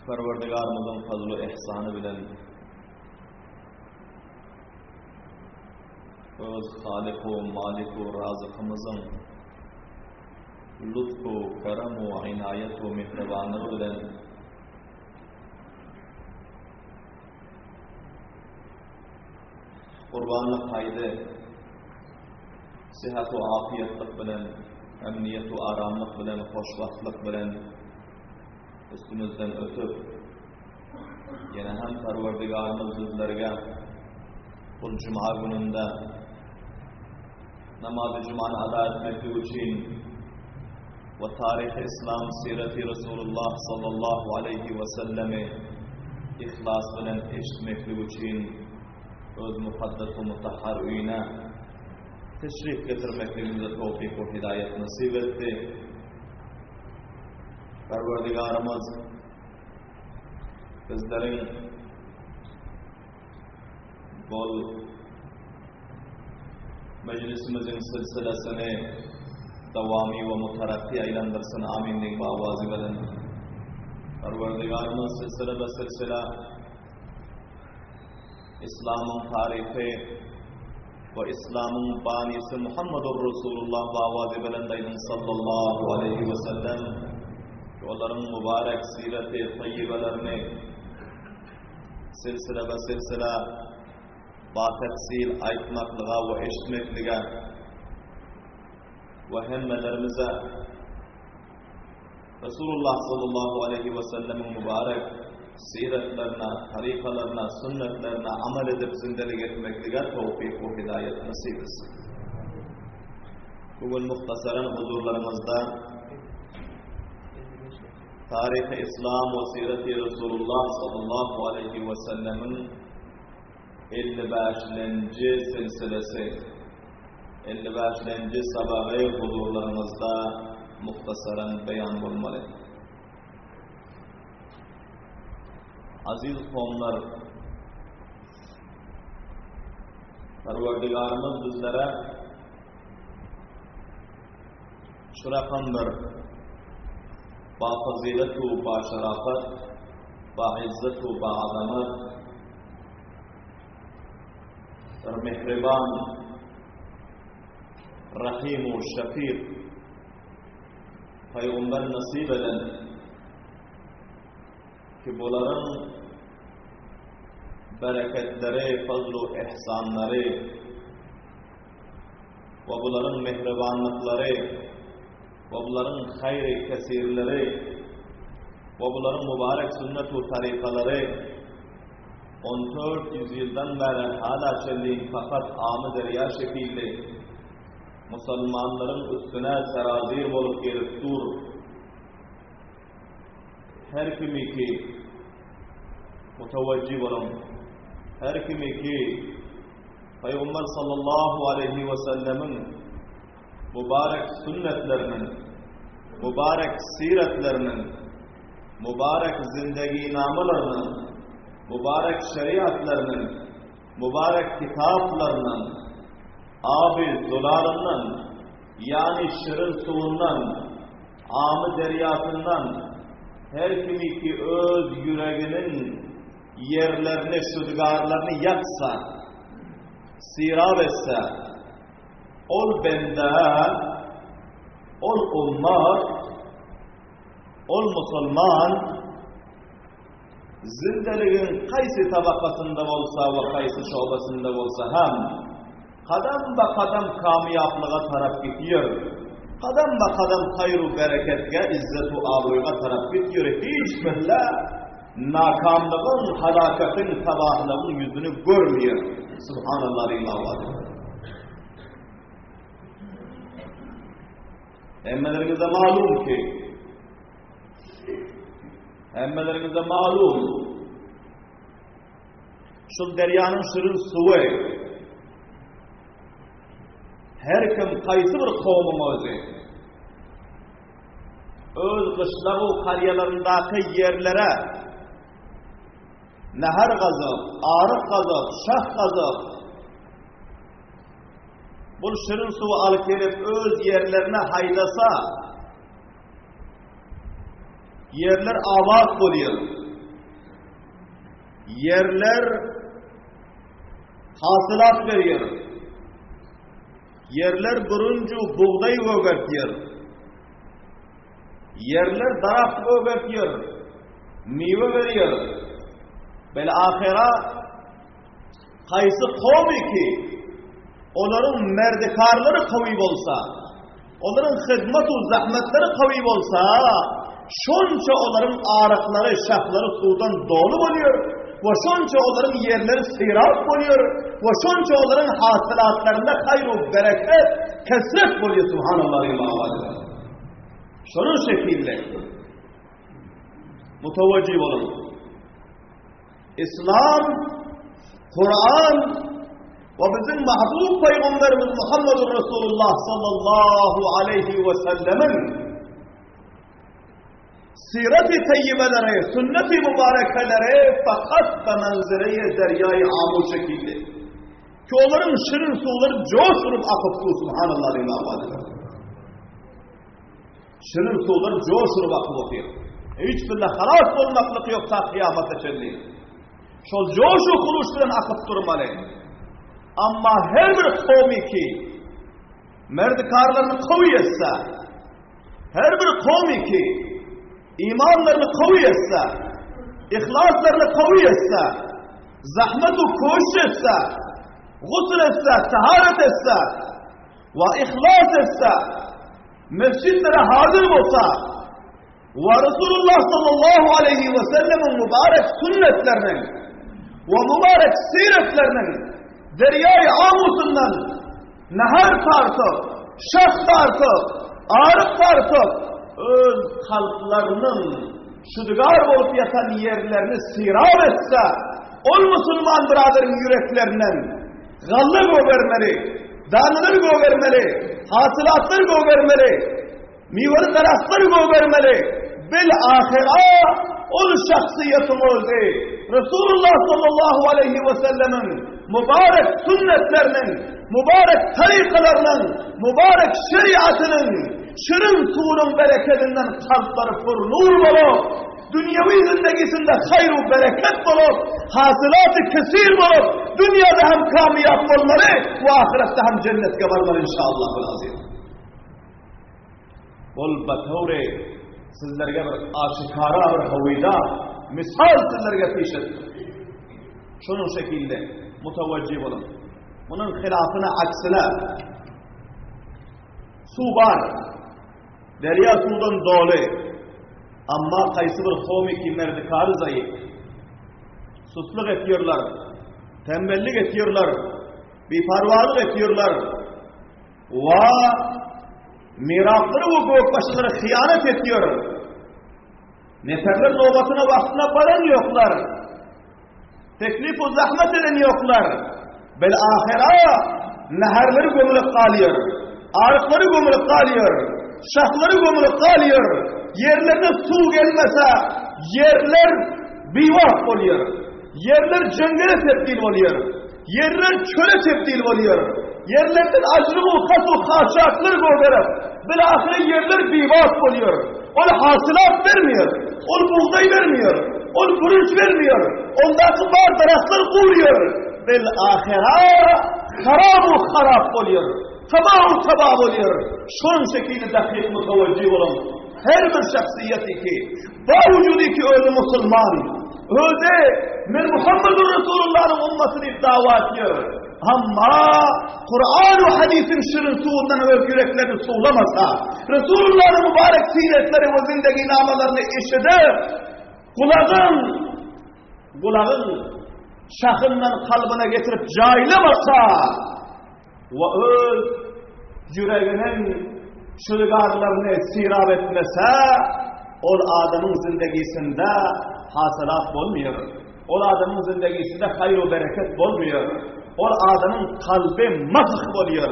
Perverdigarımızın fazl-ı ihsanı bilen öz Halik-u Malik-u Razıkımızın lütfu, kerem-u, inayet-u, mihribanlığı bilen kurbanlık haydi sihat-u afiyetlik bilen, emniyet-u aramlık bilen, hoşbahtlık bilen üstümüzden ötüp yine hem Perverdigarımız bizlerge bu Cuma gününde namaz-ı Cuma'nı ada etmekli için ve tarih-i İslam sireti Resulullah sallallahu aleyhi ve sellemi ihlas bilen eşitmekli için öz mukaddes-u mutahhar üyüne teşrif getirmekliğimize tevfik ve hidayet nasip etti. Perverdigarımız bizlerin bol meclisimizin silsilesini devami ve mutarakki eylendirsin. Aminlik ve avazı verin. Perverdigarımız silsile ve silsile İslam'ın tarihi ve İslam'ın banisi Muhammedur Resulullah ve avazı verin sallallahu aleyhi ve sellem onların mübarek siret-i tayyibelerini silsile ve silsile batefsil aytmaklığa ve eşitmekliğe ve hemmelerimize Resulullah sallallahu aleyhi ve sellem'in mübarek siretlerine, tarikalarına, sünnetlerine amel edip zindelik etmekliğe tevfik ve hidayet nasip etsin. Bugün muhtasaren huzurlarımızda tarih-i İslam ve siret-i Resulullah sallallahu aleyhi ve sellem'in 55. silsilesi, 55. sabahı huzurlarımızda muhtasaren beyan olmalı. Aziz kavmler, Perverdigarımız bizlere şu rakamdır ba fazilet-u, ba şarafet, ba izzet-u, ba azamet, mehriban, rahim-u, şefik, Peygamber nasip eden ki bunların bereketleri, fazl-u ihsanları ve bunların mehribanlıkları ve bunların hayri kesirleri ve bunların mübarek sünnet-u tarikaları 1400 yıldan beri hala çelliğin fakat amı derya şekilli Müslümanların üstüne serazir olup gelip dur. Her kimi ki mutevecci olun, her kimi ki Peygamber sallallahu aleyhi ve sellemin mübarek sünnetlerinin, mübarek siretlerinin, mübarek zindagi namalarının, mübarek şeriatlarının, mübarek kitaplarının, abi dolarından, yani şirin suyundan, amı deryasından, her kimi ki öz yüreğinin yerlerini, şudgarlarını yaksa, sirab etse, ol bende, ol ummat, ol musulman, zindeliğin kaysi tabakasında olsa ve kaysi şubasında olsa hem kadam ba kadam kamiyaplığa taraf gidiyor. Kadam ba kadam hayru bereketge, izzet-u abruya taraf gidiyor. Hiç böyle nakamlığın, halaketin, tabahlığın yüzünü görmüyor. Subhanallah illallah. Emmelerinize malum şu deryanın şirin suyu her kim kaysı bir kavmin öz kışlağı karyalarındaki yerlere nehar kazıp, arık kazıp, şah kazıp bu şirin suyu alıp gelip öz yerlerine haydasa yerler abad oluyor. yerler hasılat veriyor. Yerler buruncu buğday göğertiyor. Yerler daraxt göğertiyor. Meyve veriyor. Bel ahira kaysı kavmi ki onların merdikarları kavim olsa, onların hizmet-u zahmetleri kavim olsa, şonça onların arıkları, şahları sudan dolu oluyor ve şonça onların yerleri sirap oluyor ve şonça onların hasılatlarında hayru bereket, kesret oluyor. Subhanallah. Şunun şekilde mutavaccih olun. İslam, Kur'an ve bizim mahbub Peygamberimiz Muhammed Resulullah sallallahu aleyhi ve sellemin siret-i teyyibeleri, sünnet-i mübarekeleri fakat ve menzere-i deryayı amul şekilde. Ki onların şirin suları coşurup akıp su. Subhanallah. Şirin suları coşurup akıp okuyor. Hiçbirle halas olmaklık yok ta kıyamet eşelliği. Şol coşu kuluşların akıp durmalı. Ama her bir kavmi ki merdikarlarını kavi etse, her bir kavmi ki imanlarını kavi etse, ihlaslarını kavi etse, zahmet-u koş etse, gusül etse, taharet etse ve ihlas etse, mescitlere hazır olsa ve Resulullah sallallahu aleyhi ve sellemin mübarek sünnetlerinin ve mübarek siretlerinin deryayı amusundan nehar tartıp, şah tartıp, arık tartıp, öz halklarının şudugar olup yatan yerlerini sirab etse, ol Müslüman biraderin yüreklerinden gallı gövermeli, danıları gövermeli, hasılatları gövermeli, meyveli tarafları gövermeli, bil ahira ol şahsiyetimizi Resulullah sallallahu aleyhi ve sellemin mübarek sünnetlerinin, mübarek tarikalarının, mübarek şeriatının, şirin suyunun bereketinden kalpları fırnur bulup, dünyevi zindegisinde hayru bereket bulup, hasılat-ı kesir bulup, dünyada hem kamiyat olmalı ve ahirette hem cennetke varmalı inşallah. Ol batavre sizlerge bir aşikara bir havida misal sizlerge peş ettim. Şunun şekilde mutavaccih olun. Bunun hilafına aksine su var. Derya sudan dolu. Ama kaysı bir kavmi ki merdikarı zayıf. Susluk ediyorlar. Tembellik ediyorlar. Biparvalık ediyorlar. Ve mirakları ve gökbaşıları hıyanet ediyor. Neferler nöbetine vaktine varan yoklar. Teklif-u zahmet eden yoklar. Bel ahira neherleri gömülüp kalıyor. Arıkları gömülüp kalıyor. Şahları gömülüp kalıyor. Yerlerine su gelmese yerler bivah oluyor. Yerler cengere tebdil oluyor. Yerler çöle tebdil oluyor. Yerlerden acrı-u kasu haşakları göverip bilahire yerler bivah oluyor. Ol hasılat vermiyor. Ol buğday vermiyor. Ol bürünç vermiyor. Ondaki bar taraflar kuruyor. Bilahire harab-u harap oluyor. Tabağ-u tabağ oluyor. Şun şekilde dakik mutavaccih olun. Her bir şahsiyeti ki, vücudu ki özü Müslüman, özü Muhammed Resulullah'ın ummetini dava ediyor. Ama Kur'an ve hadisin şirin suğundan öz yüreklerini suğulamasa, Resulullah'ın mübarek siretleri ve zindagi namalarını işitip, kulağın şahından kalbine getirip caylamasa ve öz yüreğinin şülgarlarını sirab etmese, ol adamın zindegisinde hasılat olmuyor. Ol adamın zindegisinde hayır ve bereket olmuyor. Ol adamın kalbi mazık oluyor.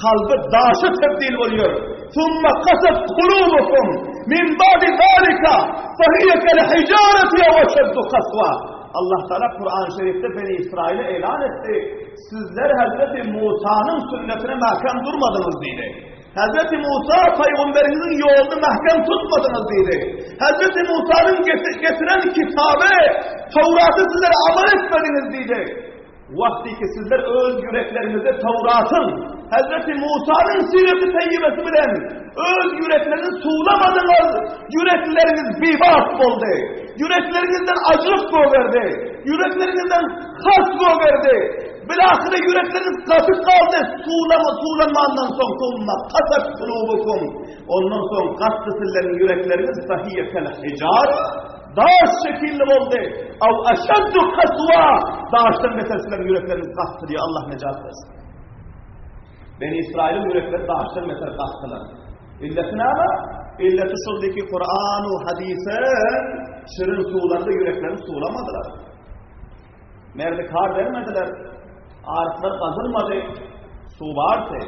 Kalbi daşa tebdil oluyor. ثُمَّ قَسَتْ قُلُوبُكُمْ مِنْ بَعْدِ ذَٰلِكَ فَهِيَ كَالْحِجَارَةِ وَشَدُّ قَسْوَةً. Allah Teala Kur'an-ı Şerif'te Beni İsrail'e ilan etti. Sizler Hazreti Musa'nın sünnetine mahkem durmadınız diye. Hz. Musa Peygamberimizin yolunu mahkem tutmadınız dedi. Hz. Musa'nın getiren kitabı, Tevrat'ı sizlere amel etmediniz dedi. Vakti ki sizler öz yüreklerinizde Tevrat'ın, Hz. Musa'nın siret-i teyyibesi bilen öz yüreklerini suğlamadınız. Yürekleriniz bibat oldu. Yüreklerinizden acılık verdi. Yüreklerinizden has verdi. Bilahire yürekleriniz katık kaldı. Suğlanmandan son soğunma. Kasat kulubukum. Ondan sonra kattı sizlerin yürekleriniz sahiyyetel hicar. Dağış şekilli oldu. Av aşaddu kasva. Dağıştan mesela sizlerin yürekleriniz kattı diye Allah necat versin. Beni İsrail'in yürekleri dağıştan mesela kattılar. İlleti ne ama? İlleti şuradaki Kur'an-ı Hadis'in şirin sularında yüreklerini suğlamadılar. Merdi kar vermediler. Arifler kazılmadı. Su vardı.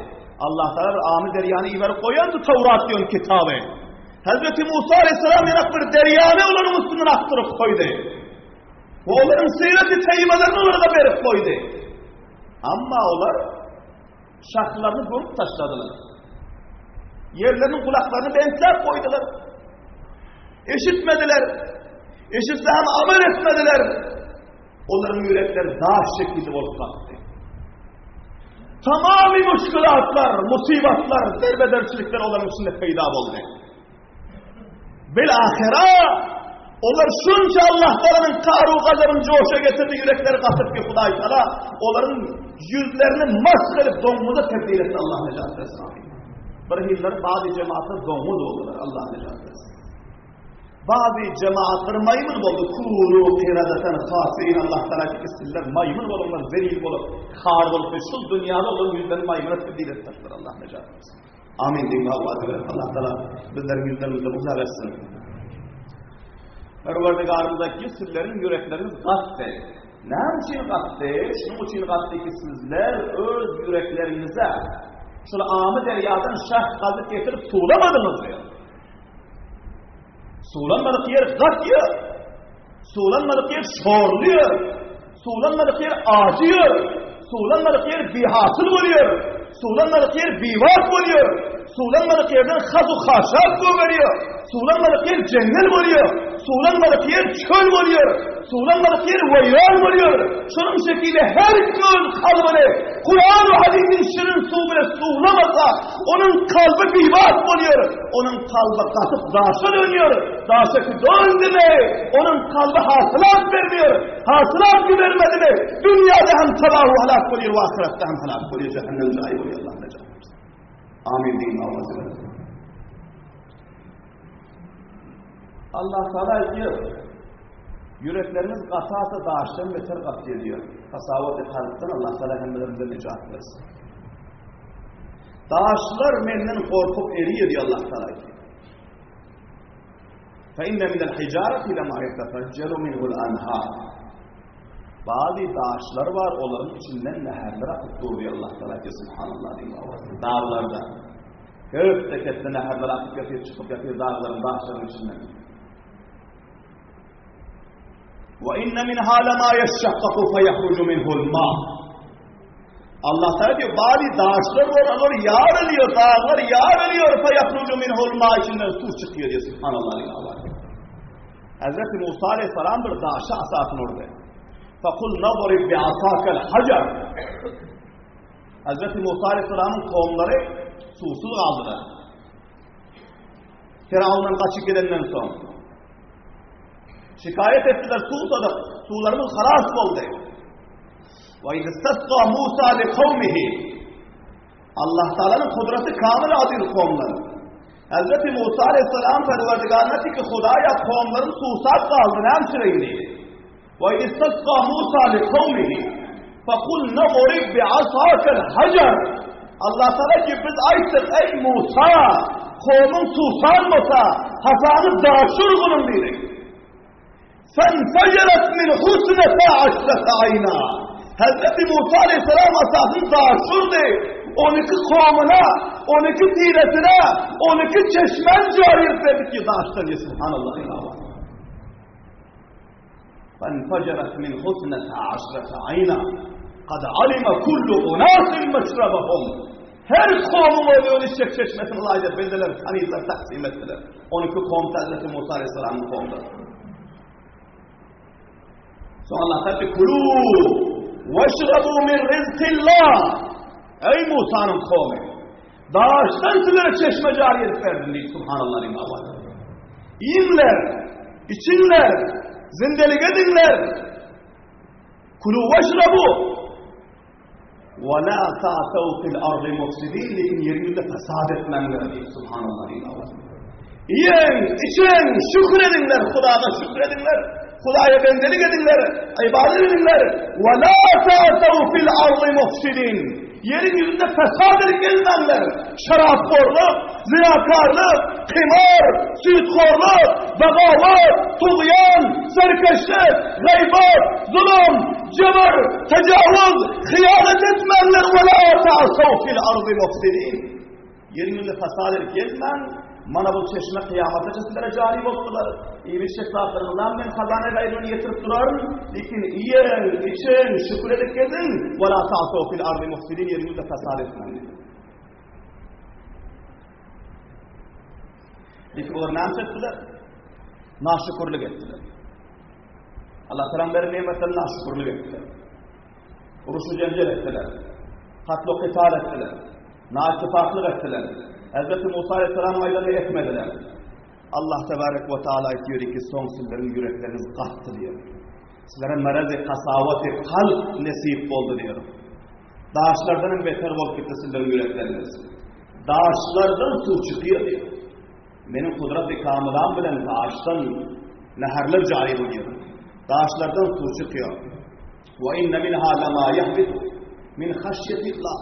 Allah Teala Amir deryanı iver koyandı Tevrat diyor kitabı. Hazreti Musa Aleyhisselam yanak bir deryanı onların üstünden aktırıp koydu. Bu onların siret-i teyyibelerini orada verip koydu. Ama onlar şartlarını vurup taşladılar. Yerlerinin kulaklarını bentler koydular. Eşitmediler. Eşitse hem amel etmediler. Onların yürekleri daha şekilli olup kalktı. Tamamı müşkülatlar, musibatlar, derbederçilikler onların içinde peyda oldu. Bilahira onlar şunca Allah Teala'nın karu gazabını coşa getirdi, yürekleri katıp ki Huday Teala onların yüzlerini maskılıp donmuza tebdil etti. Allah necat etsin. Bir hiller bazı cemaatler donmuz oldular. Allah necat etsin. Bazı cemaatler maymun oldu. Kuru kiradeten khasiin Allah Teala ki sizler maymun olurlar, zelil olup, kar olup ve şu dünyada olan yüzlerini maymuna tebdil etmişler. Allah necat etsin. Amin diyeyim Allah Teala bizlerin yüzlerimizde uzak etsin. Perverdigarımızdaki sizlerin yürekleriniz kattı. Ne için kattı? Şunun için kattı ki sizler öz yüreklerinize şöyle amı deryadan şah kazıp getirip suğlamadınız diyor. Suğlanmadık yer katıyor. Suğlanmadık yer şorluyor. Suğlanmadık yer acıyor. Suğlanmadık yer bihasıl oluyor. Suğlanmadık yer bivat oluyor. Suğlanmadık yerden hazu haşaf veriyor. Suğlanmadık yer cennet oluyor. Suğlanmadık yer çöl oluyor. Suğlanmadık yer vayran oluyor. Şunun şekilde her göz kalbini Kur'an-ı Hadis'in şirin su bile suğlamasa onun kalbi bivat oluyor. Onun kalbi katıp daşa dönüyor. Daşa ki döndü mi? Onun kalbi hasılat vermiyor. Hasılat vermedi mi? Dünyada hem talahu halak oluyor ve ahirette hem halak oluyor. Cehennem cahil oluyor. Allah necat. Amin deyin Allah'a. Allah Teala diyor, yürekleriniz katası dağıştan beter katı diyor. Tasavvuf-i kalpten Allah Teala hemmelerimize necat versin. Dağışlar menden korkup eriyor diyor Allah Teala ki. فَاِنَّ مِنَ الْحِجَارَةِ لَمَا يَتَفَجَّرُ مِنْهُ الْاَنْهَارِ Bazı dağışlar var, onların içinden neherler akıp duruyor Allah Teala ki Subhanallah diyeyim. Dağlarda. Kök tekette neherler akıp yapıyor, çıkıp yapıyor dağların, dağışların içinden. وَاِنَّ مِنْهَا لَمَا يَشَّقَّقُ فَيَخْرُجُ مِنْهُ الْمَاءِ Allah Teala diyor, bazı dağışlar var, onlar yarılıyor, dağlar yarılıyor, فَيَخْرُجُ مِنْهُ الْمَاءِ içinden su çıkıyor diyor Subhanallah diyeyim. Hazreti Musa Aleyhisselam bir dağışa asasın orada. فَقُلْ نَظْرِبْ بِعَصَاكَ الْحَجَرِ Hazreti Musa Aleyhisselam'ın kovumları susuz kaldılar. Firavun'dan kaçıp gidenden sonra. Şikayet ettiler, susadık, sularımız halas oldu. وَاِذْ اسْتَسْقَى مُوسَى لِقَوْمِهِ Allah Teala'nın kudreti kamil adir kovumları. Hazreti Musa Aleyhisselam perverdigarına ki Hudaya kovumların susat kaldı, ne hemşireydi? وَاِذْ اسْتَسْقَى مُوسَى لِقَوْمِهِ فَقُلْ نَضْرِبْ بِعَصَاكَ الْحَجَرِ Allah Teala ki biz ayettik ey Musa, kovmun susanmasa, hasanı daşır bunun dedik. فَانْفَجَرَتْ مِنْ حُسْنَةَ عَشْرَةَ عَيْنًا Hazreti Musa Aleyhisselam asasını daşırdı. 12 kovmuna, 12 tiresine, 12 çeşmen cari etmedi ki daştan ya Subhanallah ilahı. فَانْفَجَرَتْ مِنْ حُسْنَةَ عَشْرَةَ عَيْنًا قَدْ عَلِمَ كُلُّ أُنَاسٍ مَشْرَبَهُمْ Her kavmin öyle içecek çeşmesini layık belirler, tanıyızlar, taksim ettiler. 12 kavm Hazreti Musa Aleyhisselam'ın kavmidir. Sonra Allah tabi kulû veşrebû min rizkillah. Ey Musa'nın kavmi, dağıştan sizlere çeşme cariyet verdim deyip Subhanallah imavadı. İyinler, içinler, zindelik edinler. Kulû veşrebû وَلَا تَعْتَوْ فِي الْأَرْضِ مُفْسِدِينَ. Lekin yeryüzünde fesat etmenler deyip Subhanallah imavadı. Yiyin, için, şükredinler, Kuda'da şükredinler. Kudaya bendelik edinler, ibadet edinler. وَلَا تَعْتَوْ فِي الْأَرْضِ مُفْسِدِينَ. Yerin yüzünde fesat edip gelinenler, şarapkorluk, zinakarlık, kımar, sütkorluk, begavat, tuğyan, serkeşlik, gaybat, zulüm, cebir, tecavüz, hıyanet etmenler. وَلَا تَعْسَوْ فِي الْأَرْضِ مُفْسِدِينَ. Yerin yüzünde fesat edip gelinen, bana bu çeşme kıyamata çeşmelere cari oldular. İyi bir şeklatlarından ben kazanı gayrını getirip durarım. Lakin yiyin, için, şükür edip gezin. وَلَا تَعْسَوْ فِي الْأَرْضِ مُفْسِدِينَ. Yerimizde fesat etmeyin. Lakin onlar ne ettiler? Naşükürlük ettiler. Allah Teala'nın nimetlerine naşükürlük ettiler. Uruşu cencel ettiler. Katlu kıtal ettiler. Naittifaklık ettiler. Hazreti Musa Aleyhisselam'ın ayları etmediler. Allah Tebarek ve Teala diyor ki son sizlerin yürekleriniz kattı diyor. Sizlere merez-i kasavati kalp nesip oldu diyor. Dağışlardan beter olup gitti sizlerin yürekleriniz. Dağışlardan su çıkıyor diyor. Benim kudret-i kamıdan bilen dağıştan neherler cari oluyor. Dağışlardan su çıkıyor. وَاِنَّ مِنْهَا لَمَا يَحْبِتُ مِنْ خَشْيَةِ اللّٰهِ.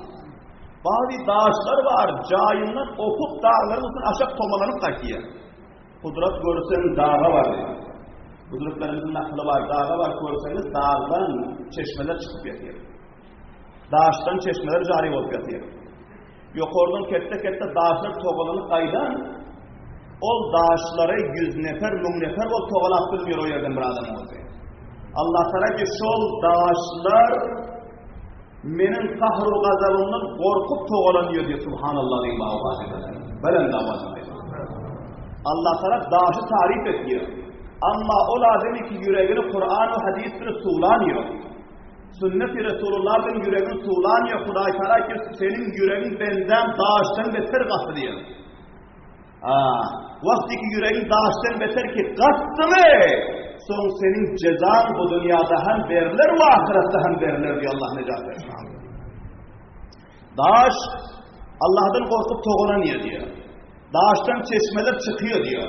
Bazı dağışlar var, cayından okup dağlarımızın aşağı tomalanıp kaçıyor. Kudret görürseniz dağa var diyor. Kudretlerimizin naklı var, dağa var görürseniz dağdan çeşmeler çıkıp yatıyor. Dağıştan çeşmeler cari olup yatıyor. Yok oradan kette dağışlar tomalanıp kaydan, o dağışları 100 nefer, 1000 nefer o toğalattırmıyor o yerden bir adam oldu. Allah Teala ki şol dağışlar menin kahru gazabımdan korkup toğalanıyor diyor Subhanallah diyeyim avaz edelim. Belen de avaz edelim. Allah Teala dağışı tarif ediyor. Ama o lazım ki yüreğini Kur'an ve hadisini suğlanıyor. Sünnet-i Resulullah'ın yüreğini suğlanıyor. Kuday Teala ki senin yüreğin benden dağıştan beter katılıyor. Vakti ki yüreğin dağıştan beter ki kattı mı? Son senin cezan bu dünyada hem verilir ve ahirette hem verilir diyor Allah necat versin. Dağış Allah'tan korkup toğlanıyor diyor. Dağıştan çeşmeler çıkıyor diyor.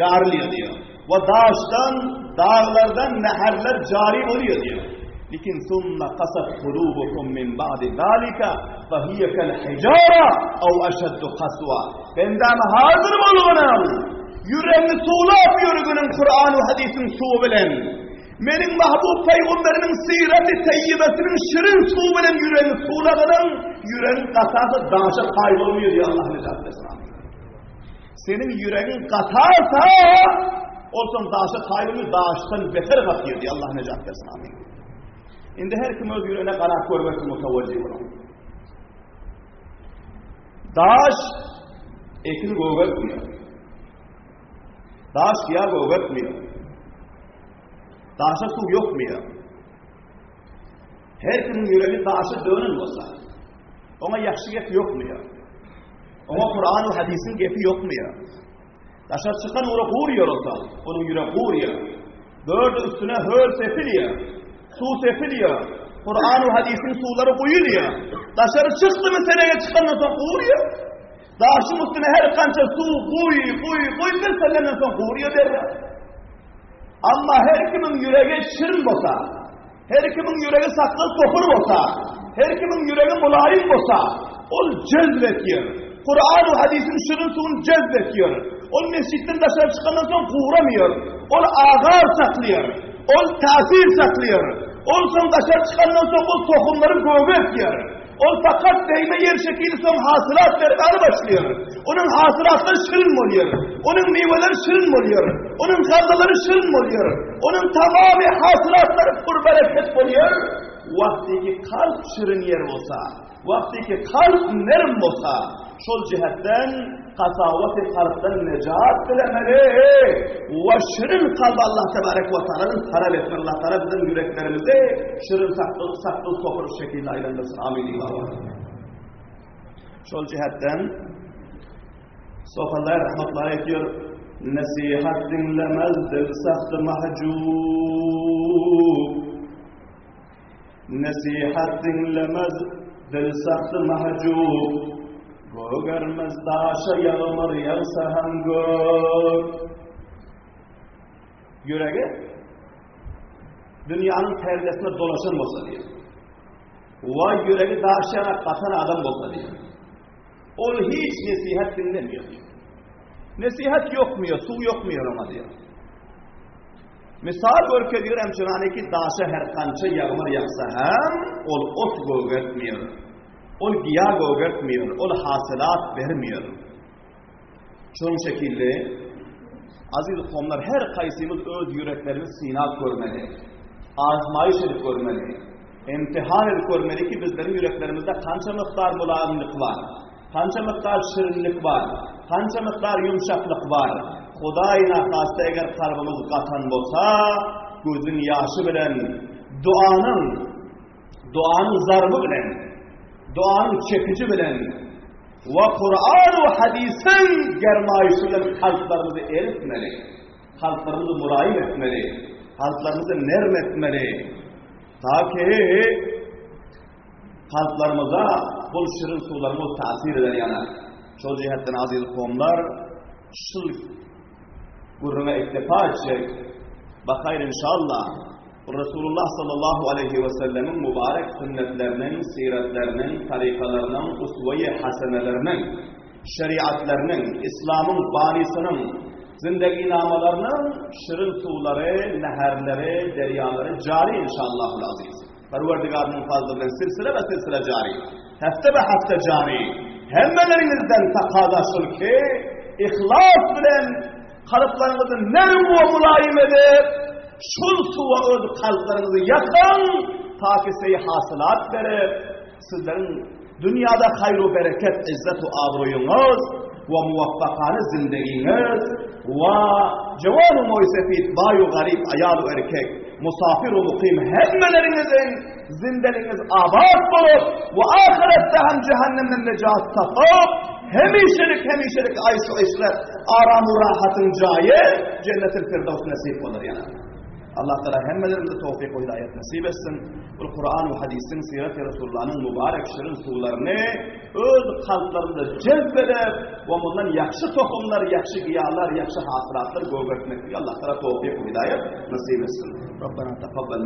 Yarılıyor diyor. Ve dağıştan, dağlardan neherler cari oluyor diyor. Lakin sunna qasat qulubukum min ba'di zalika fa hiya kal hijara aw ashaddu qaswa. Benden hazır olunun. Yüreğini suğlap yürügünün Kur'an-ı hadisin suğu bilen. Benim mahbub peygamberimin siret-i teyyibesinin şirin suğu bilen yüreğini suğladığının yüreğin katası dağışa kaybolmuyor diye Allah necat versin. Senin yüreğin katarsa olsun dağışa kaybolmuyor, dağıştan beter katıyor diye Allah necat versin. Amin. Şimdi her kim öz yüreğine karar koyması mutavacı olur. Dağış ekini göğetmiyor. Dağış kıya göğetmiyor. Dağışa su yokmuyor. Her kimin yüreği dağışa dönün olsa, ona yakşı gep yokmuyor. Ona Kur'an ve hadisin gepi yokmuyor. Dağışa çıkan uğra vuruyor olsa, onun yüreği vuruyor. Böyle üstüne höl sefiliyor. Su sefiliyor. Kur'an ve hadisin suları kuyuluyor. Dışarı çıktı mı seneye çıkandan sonra vuruyor. Dağışın üstüne her kança su kuy bir seneden sonra vuruyor derler. Ama her kimin yüreği şirin olsa, her kimin yüreği saklı sofur olsa, her kimin yüreği mulayim olsa, o cezbetiyor. Kur'an ve hadisin şirin suyunu cezbetiyor. O mescitten dışarı çıkandan sonra vuramıyor. O ağır saklıyor. O tasir saklıyor. Olsun dışarı çıkandan sonra o tohumları göğetiyor. O fakat değme yer şekilde son hasılat vermeye başlıyor. Onun hasılatları şirin oluyor. Onun meyveleri şirin oluyor. Onun gazdaları şirin oluyor. Onun tamamı hasılatları pur bereket oluyor. Vaktiki kalp şirin yer olsa, Vakti ki kalp nerim olsa, şol cihetten kasavati kalpten necat dilemeli ve şirin kalb Allah Tebarek ve Teala'nın talep etmeli. Allah Teala bizim yüreklerimizi şirin saklı sofur şekilde aylandırsın. Amin. Şol cihetten Sofalar rahmetler ediyor. Nasihat dinlemezdir sahtı mahcub. Nasihat dinlemezdir sahtı mahcub. Görmez daşa yağmur yağsa hem gök. Yüreği dünyanın perdesine dolaşan olsa diye. Vay yüreği daşayarak katan adam olsa diye. O hiç nasihat dinlemiyor. Nasihat yokmuyor, su yokmuyor ona diyor. Misal görke diyor hemşirane ki daşa her kança yağmur yağsa hem ol ot göğetmiyor. Ol giya göğetmiyor. Ol hasılat vermiyor. Şunun şekilde aziz komlar her kaysimiz öz yüreklerimiz sinat görmeli. Azmayış edip görmeli. İmtihan edip görmeli ki bizlerin yüreklerimizde kança miktar mulayimlik var. Kança miktar şirinlik var. Kança miktar yumuşaklık var. Hudayına kastı eğer kalbimiz katan olsa, gözün yaşı bilen, duanın zarbı bilen, duanın çekici bilen ve Kur'an ve hadisin germayışıyla kalplerimizi eritmeli. Kalplerimizi murayim etmeli. Kalplerimizi nerm etmeli. Ta ki kalplerimize bol şirin sularımız tasir eder yana. Şu cihetten aziz kavimler şıl gurruna iktifa edecek. Bakayır inşallah Resulullah sallallahu aleyhi ve sellemin mübarek sünnetlerinin, siretlerinin, tarikalarının, usve-i hasenelerinin, şeriatlerinin, İslam'ın banisinin, zindagi namalarının şirin suları, neherleri, deryaları cari inşallahul aziz. Perverdigarının fazlının silsile ve silsile cari. Hefte ve hefte cari. Hemmelerinizden takadaşır ki, ihlas bilen kalplarınızı nerim ve mulayim edip, şul suva öz kalplarınızı yakın, ta ki size hasılat verip, sizlerin dünyada hayru bereket, izzet-u abruyunuz ve muvaffakane zindeginiz ve cevan-u muysefit, bayu garip, ayal-u erkek, musafir-u mukim hemmelerinizin zindeliğiniz abad bulup ve ahirette hem cehennemden necat tapıp hemişelik ayş-u işret aram-u rahatın cayi cennet-i firdevs nasip olur yana. Allah Teala hemmelerimize tevfik ve hidayet nasip etsin. Bu Kur'an ve hadisin, siret-i Resulullah'ın mübarek şirin sularını öz kalplarında cezbedip ve bundan yakşı tohumlar, yakşı giyalar, yakşı hasılatlar göğetmek. Allah Teala tevfik ve hidayet nasip etsin. Rabbena tekabbel